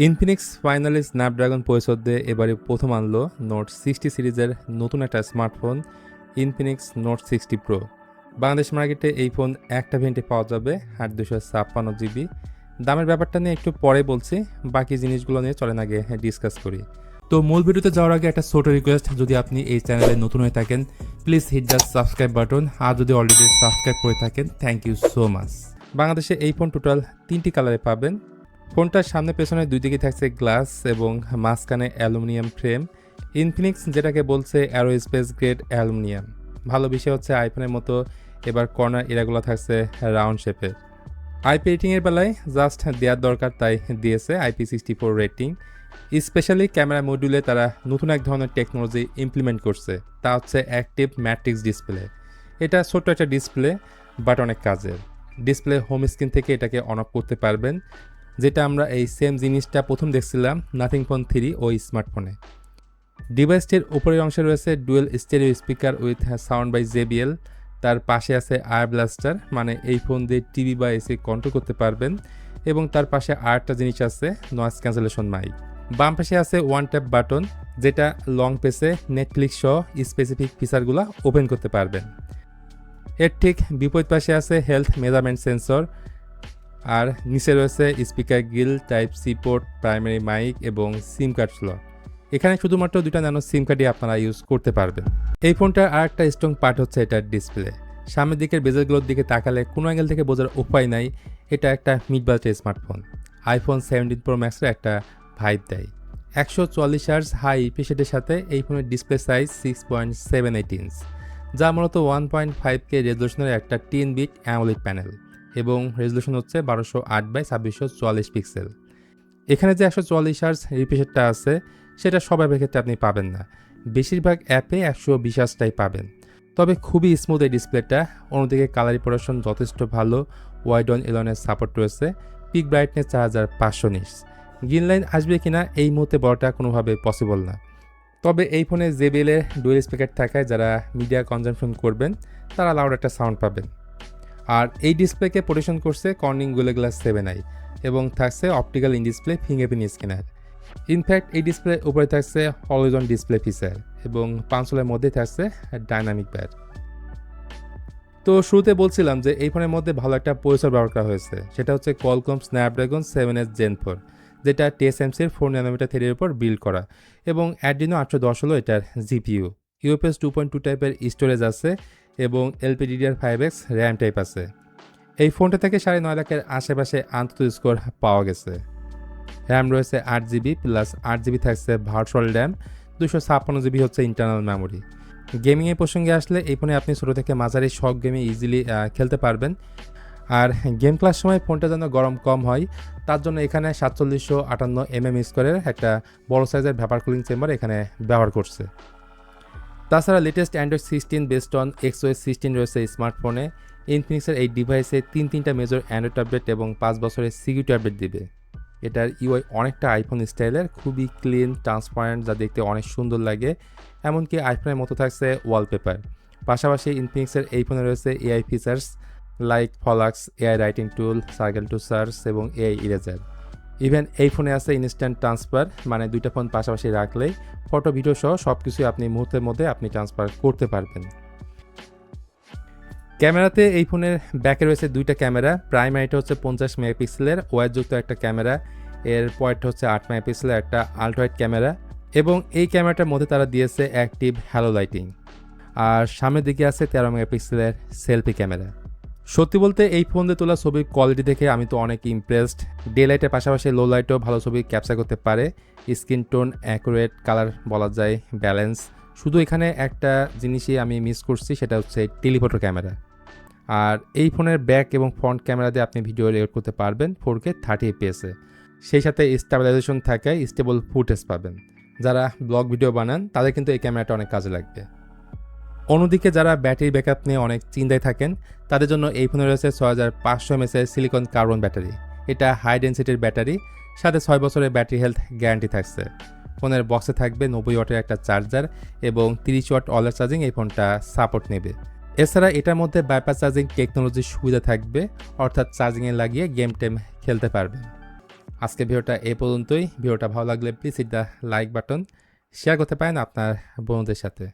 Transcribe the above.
Infinix finally Snapdragon processor দিয়ে এবারে প্রথম আনলো নোট 60 সিরিজের নতুন একটা smartphone Infinix note 60 pro. Bangladesh মার্কেটে এই ফোন একটা ভেরিয়েন্টে পাওয়া যাবে 8 256 GB। দামের ব্যাপারটা নিয়ে একটু পরে বলছি, বাকি জিনিসগুলো নিয়ে চলেন আগে ডিসকাস করি। তো মূল ভিডিওতে যাওয়ার আগে একটা ছোট রিকোয়েস্ট, যদি আপনি এই চ্যানেলে নতুন হয়ে থাকেন please hit the subscribe button, আর যদি অলরেডি সাবস্ক্রাইব করে থাকেন থ্যাংক ইউ সো মাচ। বাংলাদেশে এই ফোন টোটাল 3টি কালারে পাবেন। ফোনটার সামনে পেছনে দুই দিকে থাকছে গ্লাস এবং মাঝখানে অ্যালুমিনিয়াম ফ্রেম। ইনফিনিক্স যেটাকে বলছে অ্যারোস্পেস গ্রেড অ্যালুমিনিয়াম। ভালো বিষয় হচ্ছে আইফোনের মতো এবার কর্নার এরাগুলো থাকছে রাউন্ড শেপের। আইপি রেটিংয়ের বেলায় জাস্ট দেওয়ার দরকার তাই দিয়েছে IP64 রেটিং। স্পেশালি ক্যামেরা মডিউলে তারা নতুন এক ধরনের টেকনোলজি ইমপ্লিমেন্ট করছে, তা হচ্ছে অ্যাক্টিভ ম্যাট্রিক্স ডিসপ্লে। এটা ছোট্ট একটা ডিসপ্লে বাট অনেক কাজের। ডিসপ্লে হোম স্ক্রিন থেকে এটাকে অন অফ করতে পারবেন, যেটা আমরা এই সেম জিনিসটা প্রথম দেখছিলাম নাথিং ফোন 3 ওই স্মার্টফোনে। ডিভাইসটির উপরের অংশে রয়েছে dual stereo speaker with sound by JBL। তার পাশে আছে আয়ার ব্লাস্টার, মানে এই ফোন দিয়ে টিভি বা এসি কন্ট্রোল করতে পারবেন। এবং তার পাশে আরেকটা জিনিস আছে নয়েজ ক্যান্সেলেশন মাইক। বাম পাশে আছে ওয়ান ট্যাপ বাটন, যেটা লং পেসে নেটফ্লিক্স সহ স্পেসিফিক ফিচারগুলো ওপেন করতে পারবেন। এর ঠিক বিপরীত পাশে আছে হেলথ মেজারমেন্ট সেন্সর, আর নিচে রয়েছে speaker grill, Type-C port, primary mic এবং সিম কার্ড স্লট। এখানে শুধুমাত্র দুটো ন্যানো সিম কার্ডই আপনারা ইউজ করতে পারবেন। এই ফোনটার আর একটা স্ট্রং পার্ট হচ্ছে এটার ডিসপ্লে। সামনের দিকের বেজেলগুলোর দিকে তাকালে কোনো অ্যাঙ্গেল থেকে বোঝার উপায় নাই এটা একটা মিড বাজেটের স্মার্টফোন। আইফোন 17 প্রো ম্যাক্সের একটা ভাইব দেয়। 144 হার্জ হাই রিফ্রেশ সাথে এই ফোনের ডিসপ্লে সাইজ 6.78 ইঞ্চ, যা মূলত 1.5K রেজলিউশনের একটা 10-বিট অ্যামোলেড প্যানেল এবং রেজলিউশন হচ্ছে 1208x2644 পিক্সেল। এখানে যে 144 হার্জ রিফ্রেশটা আছে সেটা সব অ্যাপের ক্ষেত্রে আপনি পাবেন না, বেশিরভাগ অ্যাপে 120 হার্জটাই পাবেন। তবে খুবই স্মুথ এই ডিসপ্লেটা। অন্যদিকে কালার রিপ্রোডাকশন যথেষ্ট ভালো, ওয়াইড অন এলনের সাপোর্ট রয়েছে, pick brightness 4500 nits. Green line আসবে কিনা এই মুহূর্তে বলাটা কোনোভাবে পসিবল না। তবে এই ফোনে JBL এর ডুয়েল স্পিকার থাকায় যারা মিডিয়া কনজাম্পশন করবেন তারা লাউড একটা সাউন্ড পাবেন। আর এই ডিসপ্লেকে প্রোটেকশন করছে কর্নিং গোরিলা গ্লাস 7i এবং থাকছে optical in display fingerprint scanner. In fact এই ডিসপ্লে উপরে থাকছে অলওয়েজ অন ডিসপ্লে ফিচার এবং কনসোলের মধ্যে থাকছে ডাইনামিক প্যাড। তো শুরুতে বলছিলাম যে এই ফোনের মধ্যে ভালো একটা প্রসেসর ব্যবহার করা হয়েছে, সেটা হচ্ছে Qualcomm Snapdragon 7s Gen 4, যেটা TSMC-র 4nm থ্রেডের উপর বিল্ড করা, এবং Adreno 810 হলো এটার GPU। UFS 2.2 টাইপের স্টোরেজ আছে এবং LPDDR5X র্যাম টাইপ আছে। এই ফোনটা থেকে 9.5 লাখের আশেপাশে আন্তর্জাতিক স্কোর পাওয়া গেছে। র্যাম রয়েছে 8GB প্লাস 8GB থাকছে ভার্চুয়াল র্যাম, 256GB হচ্ছে ইন্টারনাল মেমোরি। গেমিংয়ের প্রসঙ্গে আসলে এই ফোনে আপনি ছোটো থেকে মাঝারি সব গেমে ইজিলি খেলতে পারবেন। আর গেম খেলার সময় ফোনটা যেন গরম কম হয় তার জন্য এখানে 4758mm স্কোয়ারের একটা বড় সাইজের ভ্যাপার কুলিং চেম্বার এখানে ব্যবহার করছে। তাছাড়া latest Android 16 based on XOS 16 রয়েছে স্মার্টফোনে। ইনফিনিক্সের এই ডিভাইসে 3টা মেজর অ্যান্ড্রয়েড আপডেট এবং 5 বছরের সিকিউরিটি আপডেট দিবে। এটার UI অনেকটা আইফোন স্টাইলের, খুবই ক্লিন ট্রান্সপারেন্ট, যা দেখতে অনেক সুন্দর লাগে। এমনকি আইফোনের মতো থাকছে ওয়ালপেপার। পাশাপাশি ইনফিনিক্সের এই ফোনে রয়েছে AI ফিচার্স লাইক ফলাক্স, AI writing tool, circle to search এবং AI ইরেজার। ইভেন এই ফোনে আছে ইনস্ট্যান্ট ট্রান্সফার, মানে দুইটা ফোন পাশাপাশি রাখলেই ফটো ভিডিও সহ সব কিছুই আপনি মুহূর্তের মধ্যে আপনি ট্রান্সফার করতে পারবেন। ক্যামেরাতে এই ফোনের ব্যাকে রয়েছে দুইটা ক্যামেরা। প্রাইমারিটা হচ্ছে 50 মেগাপিক্সেলের ওয়াইডযুক্ত একটা ক্যামেরা, এর পরেরটা হচ্ছে 8 মেগাপিক্সেলের একটা আলট্রাওয়াইড ক্যামেরা, এবং এই ক্যামেরাটার মধ্যে তারা দিয়েছে অ্যাক্টিভ হ্যালো লাইটিং। আর সামনের দিকে আছে 13 মেগাপিক্সেলের সেলফি ক্যামেরা। সত্যি বলতে এই ফোন দিয়ে তোলা ছবির কোয়ালিটি দেখে আমি তো অনেক ইমপ্রেসড। ডে লাইটের পাশাপাশি লো লাইটেও ভালো ছবি ক্যাপচার করতে পারে। স্ক্রিন টোন অ্যাকুরেট, কালার বলা যায় ব্যালেন্স। শুধু এখানে একটা জিনিসই আমি মিস করছি, সেটা হচ্ছে টেলিফটো ক্যামেরা। আর এই ফোনের ব্যাক এবং ফ্রন্ট ক্যামেরা দিয়ে আপনি ভিডিও রেকর্ড করতে পারবেন 4K 30fps-এ। সেই সাথে স্টেবিলাইজেশন থাকায় স্টেবল ফুটেজ পাবেন। যারা ব্লগ ভিডিও বানান তাদের কিন্তু এই ক্যামেরাটা অনেক কাজে লাগবে। অন্যদিকে যারা ব্যাটারি ব্যাকআপ নিয়ে অনেক চিন্তায় থাকেন তাদের জন্য এই ফোনে রয়েছে 6500 mAh সিলিকন কার্বন ব্যাটারি। এটা হাই ডেন্সিটির ব্যাটারি, সাথে 6 বছরের ব্যাটারি হেলথ গ্যারান্টি থাকছে। ফোনের বক্সে থাকবে 90 ওয়াটের একটা চার্জার এবং 30 ওয়াট অলার চার্জিং এই ফোনটা সাপোর্ট নেবে। এছাড়া এটার মধ্যে বাইপাস চার্জিং টেকনোলজির সুবিধা থাকবে, অর্থাৎ চার্জিংয়ে লাগিয়ে গেম টেম খেলতে পারবেন। আজকে ভিডিওটা এই পর্যন্তই। ভিডিওটা ভালো লাগলে please hit the like button, share করতে পারেন আপনার বন্ধুদের সাথে।